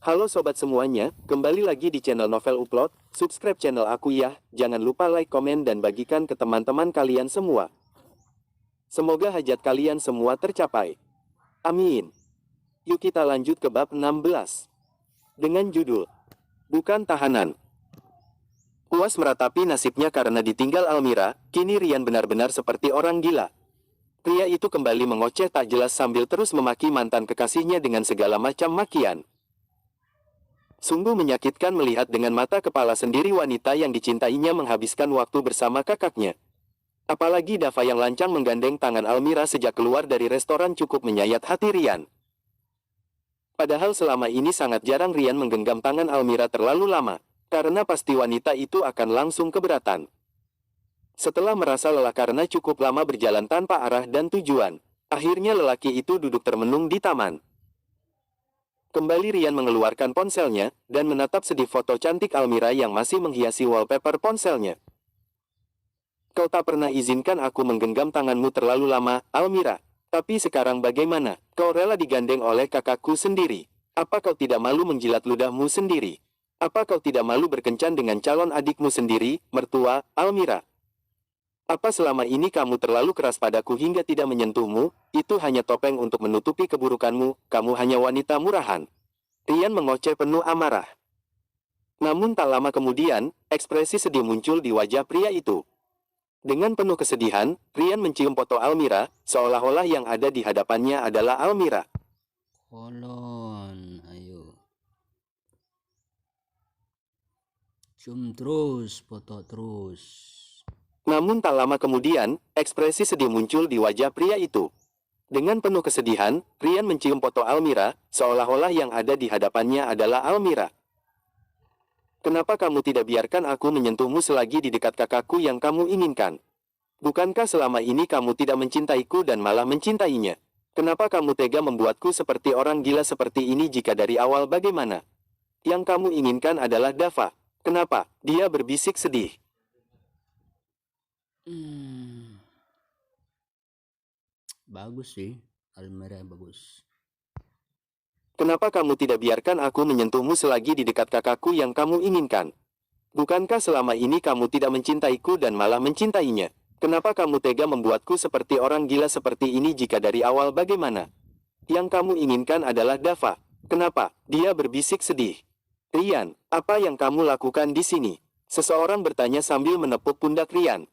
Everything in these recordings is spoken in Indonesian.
Halo sobat semuanya, kembali lagi di channel Novel Upload. Subscribe channel aku ya, jangan lupa like, komen, dan bagikan ke teman-teman kalian semua. Semoga hajat kalian semua tercapai. Amin. Yuk kita lanjut ke bab 16. Dengan judul, Bukan Tahanan. Puas meratapi nasibnya karena ditinggal Almira, kini Rian benar-benar seperti orang gila. Pria itu kembali mengoceh tak jelas sambil terus memaki mantan kekasihnya dengan segala macam makian. Sungguh menyakitkan melihat dengan mata kepala sendiri wanita yang dicintainya menghabiskan waktu bersama kakaknya. Apalagi Dava yang lancang menggandeng tangan Almira sejak keluar dari restoran cukup menyayat hati Rian. Padahal selama ini sangat jarang Rian menggenggam tangan Almira terlalu lama, karena pasti wanita itu akan langsung keberatan. Setelah merasa lelah karena cukup lama berjalan tanpa arah dan tujuan, akhirnya lelaki itu duduk termenung di taman. Kembali Rian mengeluarkan ponselnya, dan menatap sedih foto cantik Almira yang masih menghiasi wallpaper ponselnya. Kau tak pernah izinkan aku menggenggam tanganmu terlalu lama, Almira. Tapi sekarang bagaimana? Kau rela digandeng oleh kakakku sendiri. Apa kau tidak malu menjilat ludahmu sendiri? Apa kau tidak malu berkencan dengan calon adikmu sendiri, mertua, Almira? Apa selama ini kamu terlalu keras padaku hingga tidak menyentuhmu? Itu hanya topeng untuk menutupi keburukanmu, kamu hanya wanita murahan. Rian mengoceh penuh amarah. Namun tak lama kemudian, ekspresi sedih muncul di wajah pria itu. Dengan penuh kesedihan, Rian mencium foto Almira, seolah-olah yang ada di hadapannya adalah Almira. Kolon, ayo. Cium terus, foto terus. Namun tak lama kemudian, ekspresi sedih muncul di wajah pria itu. Dengan penuh kesedihan, Rian mencium foto Almira, seolah-olah yang ada di hadapannya adalah Almira. Kenapa kamu tidak biarkan aku menyentuhmu selagi di dekat kakakku yang kamu inginkan? Bukankah selama ini kamu tidak mencintaiku dan malah mencintainya? Kenapa kamu tega membuatku seperti orang gila seperti ini jika dari awal bagaimana? Yang kamu inginkan adalah Dava. Kenapa? Dia berbisik sedih. Bagus sih, Almira bagus. Kenapa kamu tidak biarkan aku menyentuhmu selagi di dekat kakakku yang kamu inginkan? Bukankah selama ini kamu tidak mencintaiku dan malah mencintainya? Kenapa kamu tega membuatku seperti orang gila seperti ini jika dari awal bagaimana? Yang kamu inginkan adalah Dava. Kenapa? Dia berbisik sedih. Rian, apa yang kamu lakukan di sini? Seseorang bertanya sambil menepuk pundak Rian.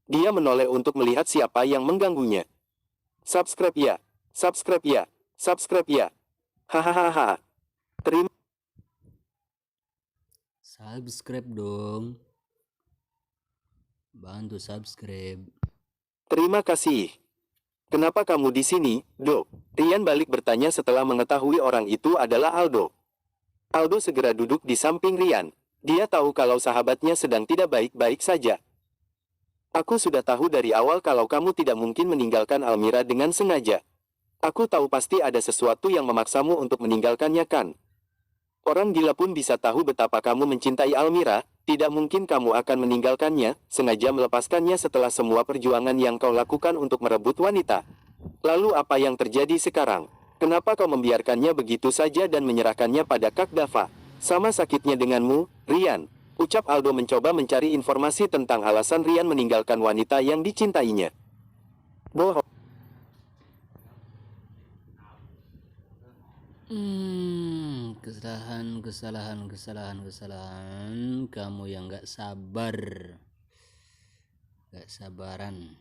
Dia menoleh untuk melihat siapa yang mengganggunya. Subscribe ya, subscribe ya, subscribe ya. Hahaha. Subscribe dong. Bantu subscribe. Terima kasih. Kenapa kamu di sini, Do? Rian balik bertanya setelah mengetahui orang itu adalah Aldo. Aldo segera duduk di samping Rian. Dia tahu kalau sahabatnya sedang tidak baik-baik saja. Aku sudah tahu dari awal kalau kamu tidak mungkin meninggalkan Almira dengan sengaja. Aku tahu pasti ada sesuatu yang memaksamu untuk meninggalkannya kan? Orang gila pun bisa tahu betapa kamu mencintai Almira, tidak mungkin kamu akan meninggalkannya, sengaja melepaskannya setelah semua perjuangan yang kau lakukan untuk merebut wanita. Lalu apa yang terjadi sekarang? Kenapa kau membiarkannya begitu saja dan menyerahkannya pada Kak Dava? Sama sakitnya denganmu, Rian. Ucap Aldo mencoba mencari informasi tentang alasan Rian meninggalkan wanita yang dicintainya. Bohong. Kesalahan. Kamu yang gak sabar. Gak sabaran.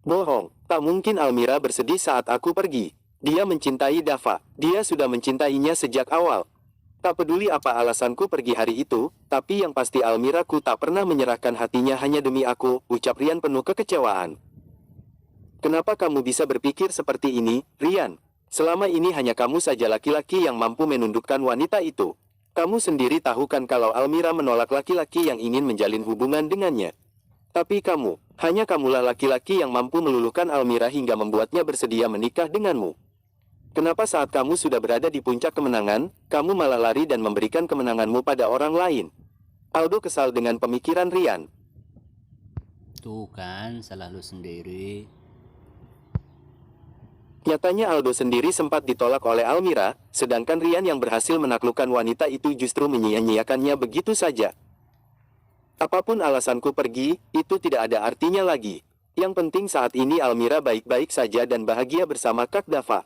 Bohong. Tak mungkin Almira bersedih saat aku pergi. Dia mencintai Dava. Dia sudah mencintainya sejak awal. Tak peduli apa alasanku pergi hari itu, tapi yang pasti Almiraku tak pernah menyerahkan hatinya hanya demi aku, ucap Rian penuh kekecewaan. Kenapa kamu bisa berpikir seperti ini, Rian? Selama ini hanya kamu saja laki-laki yang mampu menundukkan wanita itu. Kamu sendiri tahu kan kalau Almira menolak laki-laki yang ingin menjalin hubungan dengannya. Tapi kamu, hanya kamulah laki-laki yang mampu meluluhkan Almira hingga membuatnya bersedia menikah denganmu. Kenapa saat kamu sudah berada di puncak kemenangan, kamu malah lari dan memberikan kemenanganmu pada orang lain? Aldo kesal dengan pemikiran Rian. Tuh kan, salah lu sendiri. Nyatanya Aldo sendiri sempat ditolak oleh Almira, sedangkan Rian yang berhasil menaklukkan wanita itu justru menyia-nyiakannya begitu saja. Apapun alasanku pergi, itu tidak ada artinya lagi. Yang penting saat ini Almira baik-baik saja dan bahagia bersama Kak Dava.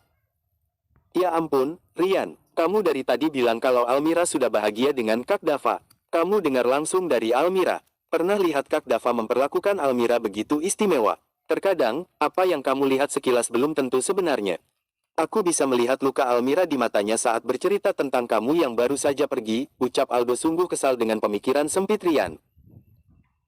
Ya ampun, Rian, kamu dari tadi bilang kalau Almira sudah bahagia dengan Kak Dava. Kamu dengar langsung dari Almira. Pernah lihat Kak Dava memperlakukan Almira begitu istimewa? Terkadang, apa yang kamu lihat sekilas belum tentu sebenarnya. Aku bisa melihat luka Almira di matanya saat bercerita tentang kamu yang baru saja pergi, ucap Aldo sungguh kesal dengan pemikiran sempit Rian.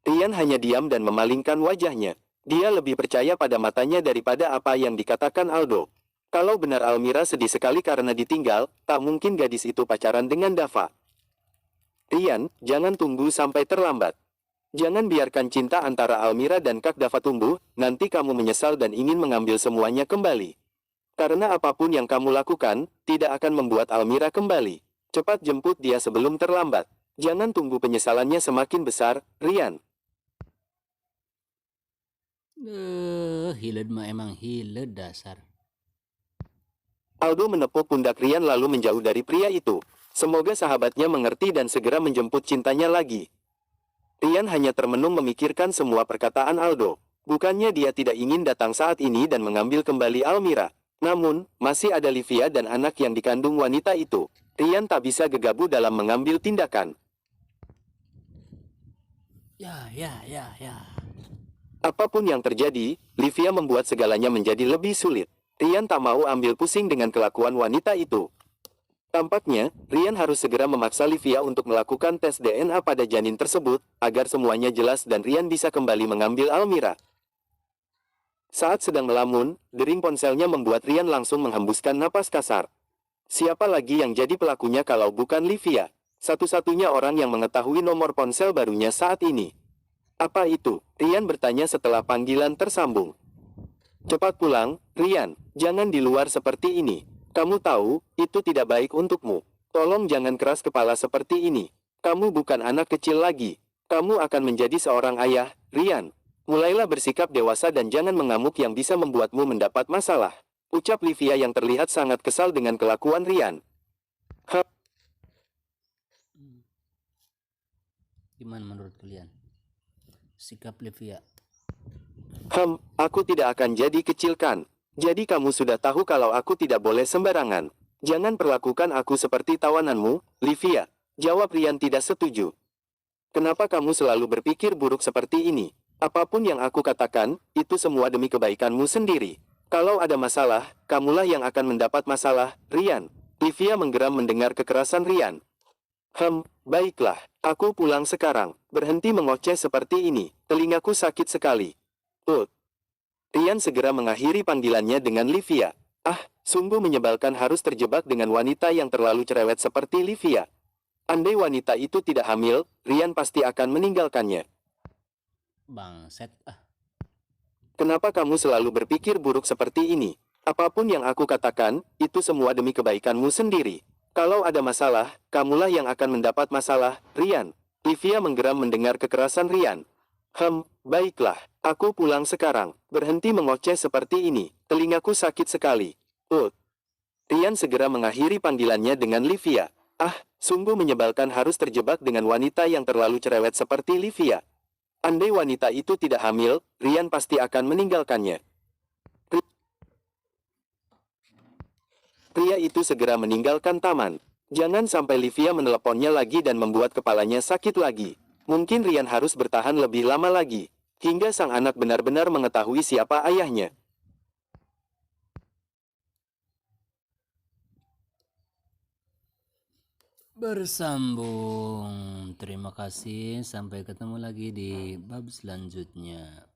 Rian hanya diam dan memalingkan wajahnya. Dia lebih percaya pada matanya daripada apa yang dikatakan Aldo. Kalau benar Almira sedih sekali karena ditinggal, tak mungkin gadis itu pacaran dengan Dava. Rian, jangan tunggu sampai terlambat. Jangan biarkan cinta antara Almira dan Kak Dava tumbuh, nanti kamu menyesal dan ingin mengambil semuanya kembali. Karena apapun yang kamu lakukan, tidak akan membuat Almira kembali. Cepat jemput dia sebelum terlambat. Jangan tunggu penyesalannya semakin besar, Rian. Hilet mah emang hilet dasar. Aldo menepuk pundak Rian lalu menjauh dari pria itu. Semoga sahabatnya mengerti dan segera menjemput cintanya lagi. Rian hanya termenung memikirkan semua perkataan Aldo. Bukannya dia tidak ingin datang saat ini dan mengambil kembali Almira. Namun, masih ada Livia dan anak yang dikandung wanita itu. Rian tak bisa gegabah dalam mengambil tindakan. Ya. Apapun yang terjadi, Livia membuat segalanya menjadi lebih sulit. Rian tak mau ambil pusing dengan kelakuan wanita itu. Tampaknya, Rian harus segera memaksa Livia untuk melakukan tes DNA pada janin tersebut, agar semuanya jelas dan Rian bisa kembali mengambil Almira. Saat sedang melamun, dering ponselnya membuat Rian langsung menghembuskan napas kasar. Siapa lagi yang jadi pelakunya kalau bukan Livia? Satu-satunya orang yang mengetahui nomor ponsel barunya saat ini. Apa itu? Rian bertanya setelah panggilan tersambung. Cepat pulang, Rian. Jangan di luar seperti ini. Kamu tahu, itu tidak baik untukmu. Tolong jangan keras kepala seperti ini. Kamu bukan anak kecil lagi. Kamu akan menjadi seorang ayah, Rian. Mulailah bersikap dewasa dan jangan mengamuk yang bisa membuatmu mendapat masalah. Ucap Livia yang terlihat sangat kesal dengan kelakuan Rian. Gimana menurut kalian? Sikap Livia. Aku tidak akan jadi kecilkan. Jadi kamu sudah tahu kalau aku tidak boleh sembarangan. Jangan perlakukan aku seperti tawananmu, Livia. Jawab Rian tidak setuju. Kenapa kamu selalu berpikir buruk seperti ini? Apapun yang aku katakan, itu semua demi kebaikanmu sendiri. Kalau ada masalah, kamulah yang akan mendapat masalah, Rian. Livia menggeram mendengar kekerasan Rian. Baiklah. Aku pulang sekarang. Berhenti mengoceh seperti ini. Telingaku sakit sekali. Rian segera mengakhiri panggilannya dengan Livia. Sungguh menyebalkan harus terjebak dengan wanita yang terlalu cerewet seperti Livia. Andai wanita itu tidak hamil, Rian pasti akan meninggalkannya. Bangset. Kenapa kamu selalu berpikir buruk seperti ini? Apapun yang aku katakan, itu semua demi kebaikanmu sendiri. Kalau ada masalah, kamulah yang akan mendapat masalah, Rian. Livia menggeram mendengar kekerasan Rian. Baiklah. Aku pulang sekarang. Berhenti mengoceh seperti ini. Telingaku sakit sekali. Rian segera mengakhiri panggilannya dengan Livia. Sungguh menyebalkan harus terjebak dengan wanita yang terlalu cerewet seperti Livia. Andai wanita itu tidak hamil, Rian pasti akan meninggalkannya. Pria itu segera meninggalkan taman. Jangan sampai Livia meneleponnya lagi dan membuat kepalanya sakit lagi. Mungkin Rian harus bertahan lebih lama lagi, hingga sang anak benar-benar mengetahui siapa ayahnya. Bersambung. Terima kasih. Sampai ketemu lagi di bab selanjutnya.